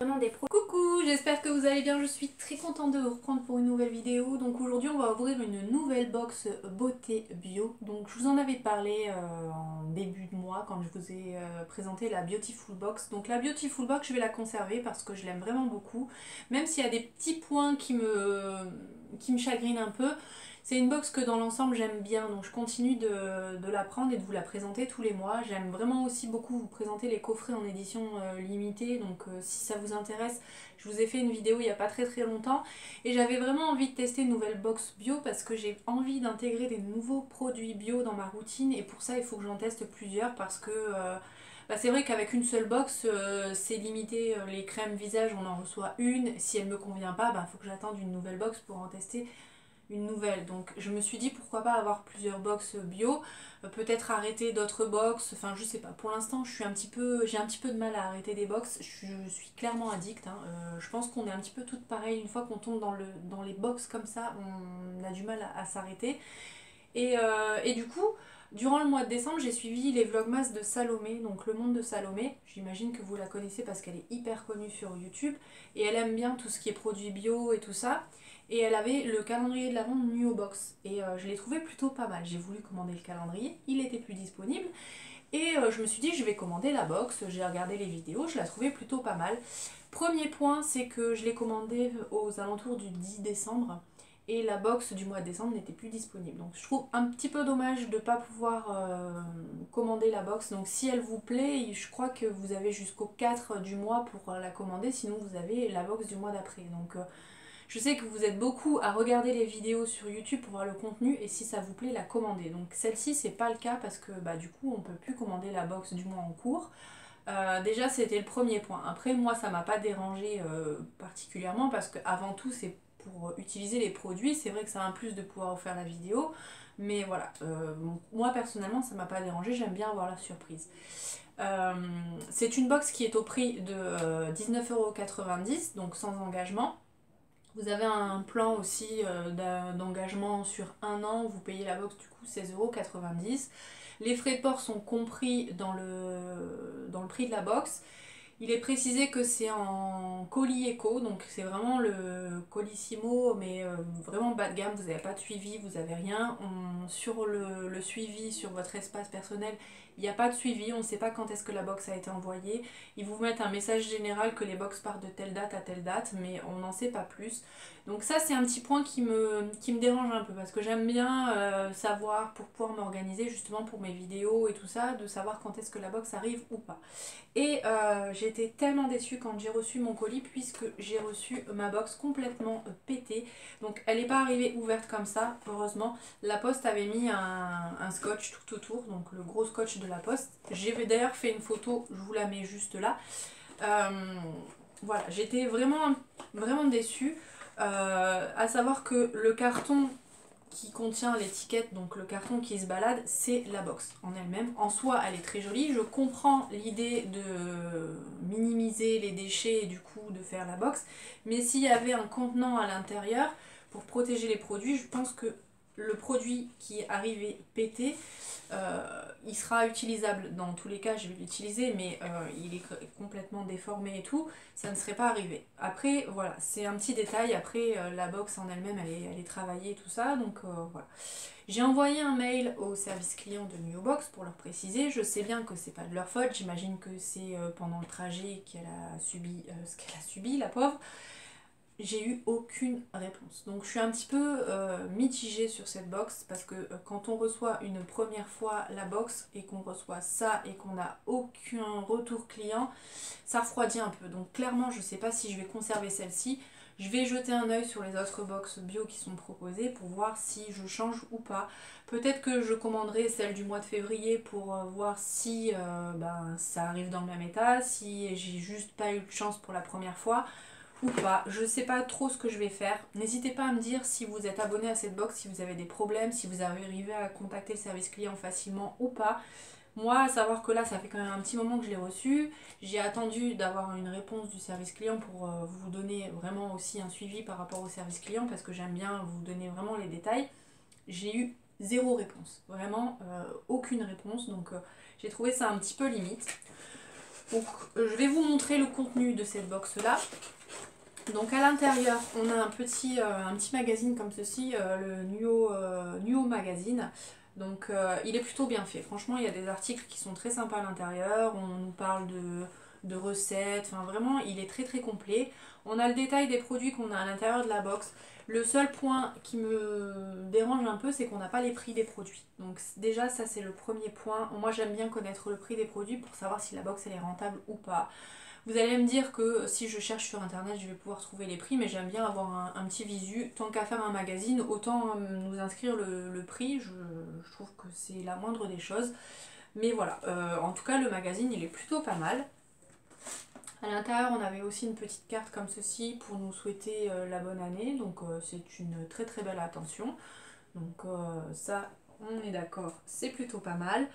Vraiment des pros. Coucou, j'espère que vous allez bien, je suis très contente de vous reprendre pour une nouvelle vidéo. Donc aujourd'hui on va ouvrir une nouvelle box beauté bio. Donc je vous en avais parlé en début de mois quand je vous ai présenté la Beautiful Box. Donc la Beautiful Box je vais la conserver parce que je l'aime vraiment beaucoup. Même s'il y a des petits points qui me chagrinent un peu. C'est une box que dans l'ensemble j'aime bien, donc je continue de la prendre et de vous la présenter tous les mois. J'aime vraiment aussi beaucoup vous présenter les coffrets en édition limitée, donc si ça vous intéresse, je vous ai fait une vidéo il n'y a pas très longtemps. Et j'avais vraiment envie de tester une nouvelle box bio parce que j'ai envie d'intégrer des nouveaux produits bio dans ma routine. Et pour ça il faut que j'en teste plusieurs parce que c'est vrai qu'avec une seule box c'est limité. Les crèmes visage on en reçoit une, si elle me convient pas, il faut que j'attende une nouvelle box pour en tester une nouvelle. Donc je me suis dit pourquoi pas avoir plusieurs box bio, peut-être arrêter d'autres box, enfin je sais pas. Pour l'instant j'ai un petit peu de mal à arrêter des box, je suis clairement addict, hein. Je pense qu'on est un petit peu toutes pareilles, une fois qu'on tombe dans les box comme ça, on a du mal à s'arrêter. Et du coup, durant le mois de décembre, j'ai suivi les vlogmas de Salomé, donc Le Monde de Salomé. J'imagine que vous la connaissez parce qu'elle est hyper connue sur YouTube. Et elle aime bien tout ce qui est produits bio et tout ça. Et elle avait le calendrier de l'Avent Nuo Box. Et je l'ai trouvé plutôt pas mal. J'ai voulu commander le calendrier, il était plus disponible. Et je me suis dit, je vais commander la box. J'ai regardé les vidéos, je la trouvais plutôt pas mal. Premier point, c'est que je l'ai commandé aux alentours du 10 décembre et la box du mois de décembre n'était plus disponible. Donc je trouve un petit peu dommage de ne pas pouvoir commander la box. Donc si elle vous plaît, je crois que vous avez jusqu'au 4 du mois pour la commander, sinon vous avez la box du mois d'après. Donc je sais que vous êtes beaucoup à regarder les vidéos sur YouTube pour voir le contenu et si ça vous plaît, la commander. Donc celle-ci, c'est pas le cas parce que du coup, on peut plus commander la box du mois en cours. Déjà, c'était le premier point. Après, moi, ça m'a pas dérangé particulièrement parce que avant tout, c'est pour utiliser les produits. C'est vrai que c'est un plus de pouvoir vous faire la vidéo. Mais voilà, moi personnellement, ça m'a pas dérangé. J'aime bien avoir la surprise. C'est une box qui est au prix de 19,90 €, donc sans engagement. Vous avez un plan aussi d'engagement sur un an, vous payez la box du coup 16,90 €. Les frais de port sont compris dans le prix de la box. Il est précisé que c'est en colis éco, donc c'est vraiment le colissimo, mais vraiment bas de gamme, vous n'avez pas de suivi, vous n'avez rien. Sur le suivi, sur votre espace personnel, il n'y a pas de suivi, on ne sait pas quand est-ce que la box a été envoyée. Ils vous mettent un message général que les box partent de telle date à telle date, mais on n'en sait pas plus. Donc ça c'est un petit point qui me dérange un peu, parce que j'aime bien savoir, pour pouvoir m'organiser justement pour mes vidéos et tout ça, de savoir quand est-ce que la box arrive ou pas. Et j'ai été tellement déçue quand j'ai reçu mon colis puisque j'ai reçu ma box complètement pétée. Donc elle n'est pas arrivée ouverte comme ça, heureusement. La poste avait mis un scotch tout autour, donc le gros scotch de la poste. J'ai d'ailleurs fait une photo, je vous la mets juste là. Voilà, j'étais vraiment déçue. À savoir que le carton qui contient l'étiquette, donc le carton qui se balade, c'est la box en elle-même. En soi, elle est très jolie. Je comprends l'idée de minimiser les déchets et du coup de faire la box. Mais s'il y avait un contenant à l'intérieur pour protéger les produits, je pense que le produit qui est arrivé pété, il sera utilisable. Dans tous les cas, je vais l'utiliser, mais il est complètement déformé et tout. Ça ne serait pas arrivé. Après, voilà, c'est un petit détail. Après, la box en elle-même, elle est travaillée et tout ça. Donc voilà. J'ai envoyé un mail au service client de Nuobox pour leur préciser. Je sais bien que c'est pas de leur faute. J'imagine que c'est pendant le trajet qu'elle a subi ce qu'elle a subi, la pauvre. J'ai eu aucune réponse. Donc je suis un petit peu mitigée sur cette box parce que quand on reçoit une première fois la box et qu'on reçoit ça et qu'on n'a aucun retour client, ça refroidit un peu. Donc clairement je sais pas si je vais conserver celle-ci. Je vais jeter un œil sur les autres box bio qui sont proposées pour voir si je change ou pas. Peut-être que je commanderai celle du mois de février pour voir si ça arrive dans le même état, si j'ai juste pas eu de chance pour la première fois ou pas. Je sais pas trop ce que je vais faire. N'hésitez pas à me dire si vous êtes abonné à cette box, si vous avez des problèmes, si vous arrivez à contacter le service client facilement ou pas. Moi, à savoir que là, ça fait quand même un petit moment que je l'ai reçu. J'ai attendu d'avoir une réponse du service client pour vous donner vraiment aussi un suivi par rapport au service client parce que j'aime bien vous donner vraiment les détails. J'ai eu zéro réponse, vraiment aucune réponse, donc j'ai trouvé ça un petit peu limite. Donc je vais vous montrer le contenu de cette box là. Donc à l'intérieur on a un petit magazine comme ceci, le Nuo Magazine. Donc il est plutôt bien fait, franchement il y a des articles qui sont très sympas à l'intérieur, on nous parle de recettes, enfin vraiment il est très très complet. On a le détail des produits qu'on a à l'intérieur de la box. Le seul point qui me dérange un peu, c'est qu'on n'a pas les prix des produits. Donc déjà ça c'est le premier point. Moi j'aime bien connaître le prix des produits pour savoir si la box elle est rentable ou pas. Vous allez me dire que si je cherche sur internet je vais pouvoir trouver les prix, mais j'aime bien avoir un petit visu. Tant qu'à faire un magazine, autant nous inscrire le prix, je trouve que c'est la moindre des choses. Mais voilà, en tout cas le magazine il est plutôt pas mal. À l'intérieur on avait aussi une petite carte comme ceci pour nous souhaiter la bonne année, donc c'est une très très belle attention. Donc ça on est d'accord, c'est plutôt pas mal.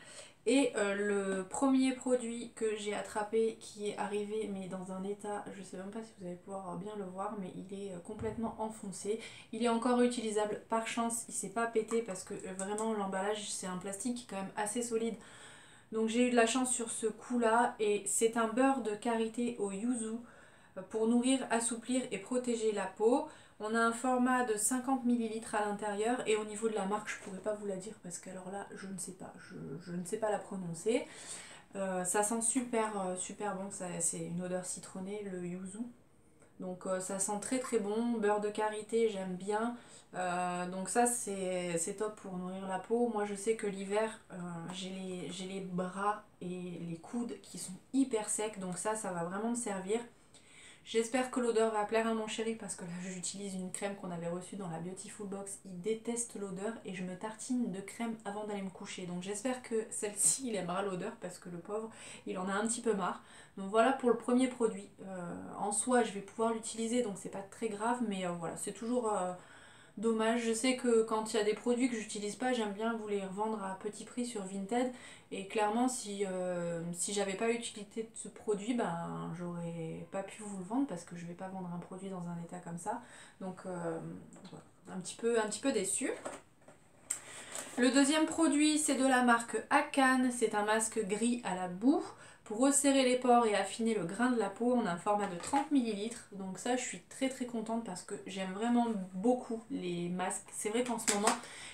Et le premier produit que j'ai attrapé qui est arrivé mais dans un état, je sais même pas si vous allez pouvoir bien le voir, mais il est complètement enfoncé. Il est encore utilisable, par chance il s'est pas pété parce que vraiment l'emballage c'est un plastique qui est quand même assez solide. Donc j'ai eu de la chance sur ce coup là, et c'est un beurre de karité au yuzu pour nourrir, assouplir et protéger la peau. On a un format de 50 ml à l'intérieur, et au niveau de la marque je pourrais pas vous la dire parce qu'alors là je ne sais pas, je ne sais pas la prononcer. Ça sent super bon, c'est une odeur citronnée le yuzu. Donc ça sent très très bon, beurre de karité j'aime bien. Donc ça c'est top pour nourrir la peau. Moi je sais que l'hiver j'ai les bras et les coudes qui sont hyper secs, donc ça va vraiment me servir. J'espère que l'odeur va plaire à mon chéri parce que là j'utilise une crème qu'on avait reçue dans la Beautiful Box. Il déteste l'odeur et je me tartine de crème avant d'aller me coucher. Donc j'espère que celle-ci il aimera l'odeur parce que le pauvre il en a un petit peu marre. Donc voilà pour le premier produit. En soi je vais pouvoir l'utiliser donc c'est pas très grave, mais voilà c'est toujours dommage. Je sais que quand il y a des produits que j'utilise pas, j'aime bien vous les revendre à petit prix sur Vinted. Et clairement, si j'avais pas utilité de ce produit, ben j'aurais pas pu vous le vendre parce que je vais pas vendre un produit dans un état comme ça. Donc voilà, un petit peu déçue. Le deuxième produit, c'est de la marque Akan. C'est un masque gris à la boue. Pour resserrer les pores et affiner le grain de la peau, on a un format de 30 ml. Donc ça, je suis très très contente parce que j'aime vraiment beaucoup les masques. C'est vrai qu'en ce moment,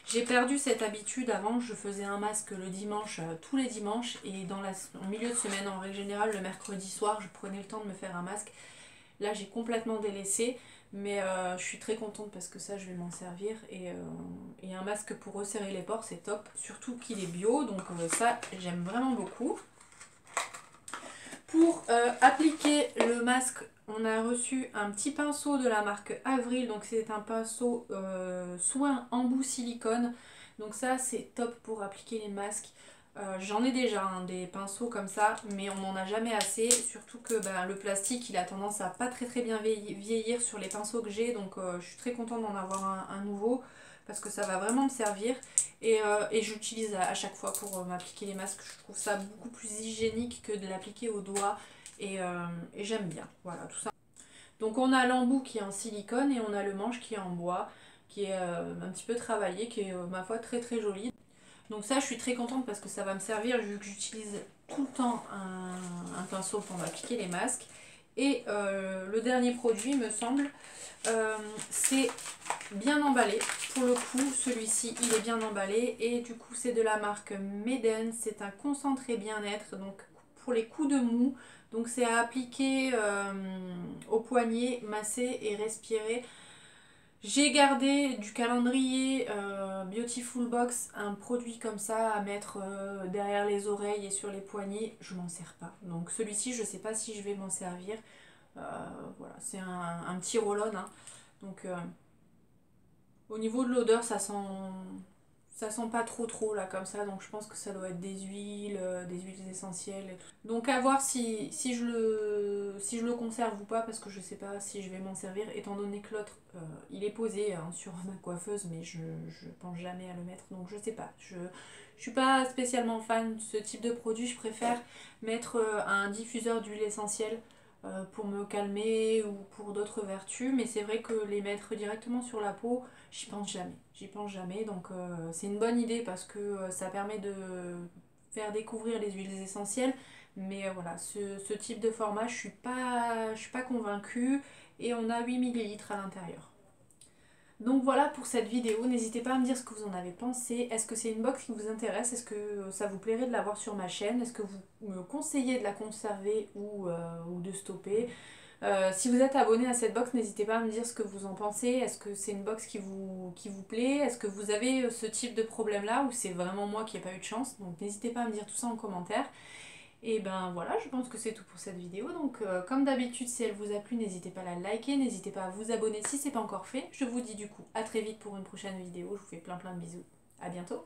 j'ai perdu cette habitude. Avant, je faisais un masque le dimanche, tous les dimanches. Et en milieu de semaine, en règle générale, le mercredi soir, je prenais le temps de me faire un masque. Là, j'ai complètement délaissé. Mais je suis très contente parce que ça je vais m'en servir, et un masque pour resserrer les pores c'est top, surtout qu'il est bio, donc ça j'aime vraiment beaucoup. Pour appliquer le masque, on a reçu un petit pinceau de la marque Avril, donc c'est un pinceau soin embout silicone, donc ça c'est top pour appliquer les masques. J'en ai déjà des pinceaux comme ça, mais on n'en a jamais assez, surtout que le plastique il a tendance à pas très très bien vieillir sur les pinceaux que j'ai, donc je suis très contente d'en avoir un nouveau parce que ça va vraiment me servir. Et j'utilise à chaque fois pour m'appliquer les masques. Je trouve ça beaucoup plus hygiénique que de l'appliquer au doigt, et j'aime bien, voilà tout ça. Donc on a l'embout qui est en silicone et on a le manche qui est en bois, qui est un petit peu travaillé, qui est ma foi très très joli. Donc ça je suis très contente parce que ça va me servir vu que j'utilise tout le temps un pinceau pour m'appliquer les masques. Et le dernier produit me semble, c'est bien emballé. Pour le coup celui-ci il est bien emballé, et du coup c'est de la marque Meden. C'est un concentré bien-être, donc pour les coups de mou. Donc c'est à appliquer au poignet, masser et respirer. J'ai gardé du calendrier Beautiful Box un produit comme ça à mettre derrière les oreilles et sur les poignets. Je m'en sers pas, donc celui-ci je sais pas si je vais m'en servir. Voilà, c'est un petit roll-on, hein. Donc au niveau de l'odeur ça sent pas trop là comme ça, donc je pense que ça doit être des huiles essentielles et tout. Donc à voir si je le conserve ou pas, parce que je sais pas si je vais m'en servir, étant donné que l'autre il est posé hein, sur ma coiffeuse, mais je pense jamais à le mettre, donc je sais pas. Je suis pas spécialement fan de ce type de produit, je préfère mettre un diffuseur d'huile essentielle pour me calmer ou pour d'autres vertus, mais c'est vrai que les mettre directement sur la peau, j'y pense jamais, donc c'est une bonne idée parce que ça permet de faire découvrir les huiles essentielles, Mais voilà, ce type de format, je suis pas convaincue. Et on a 8 millilitres à l'intérieur. Donc voilà pour cette vidéo, n'hésitez pas à me dire ce que vous en avez pensé. Est-ce que c'est une box qui vous intéresse? Est-ce que ça vous plairait de l'avoir sur ma chaîne? Est-ce que vous me conseillez de la conserver ou de stopper? Si vous êtes abonné à cette box, n'hésitez pas à me dire ce que vous en pensez. Est-ce que c'est une box qui vous plaît? Est-ce que vous avez ce type de problème-là ou c'est vraiment moi qui n'ai pas eu de chance? Donc n'hésitez pas à me dire tout ça en commentaire. Et ben voilà, je pense que c'est tout pour cette vidéo. Donc comme d'habitude, si elle vous a plu, n'hésitez pas à la liker, n'hésitez pas à vous abonner si c'est pas encore fait. Je vous dis du coup à très vite pour une prochaine vidéo. Je vous fais plein de bisous. À bientôt.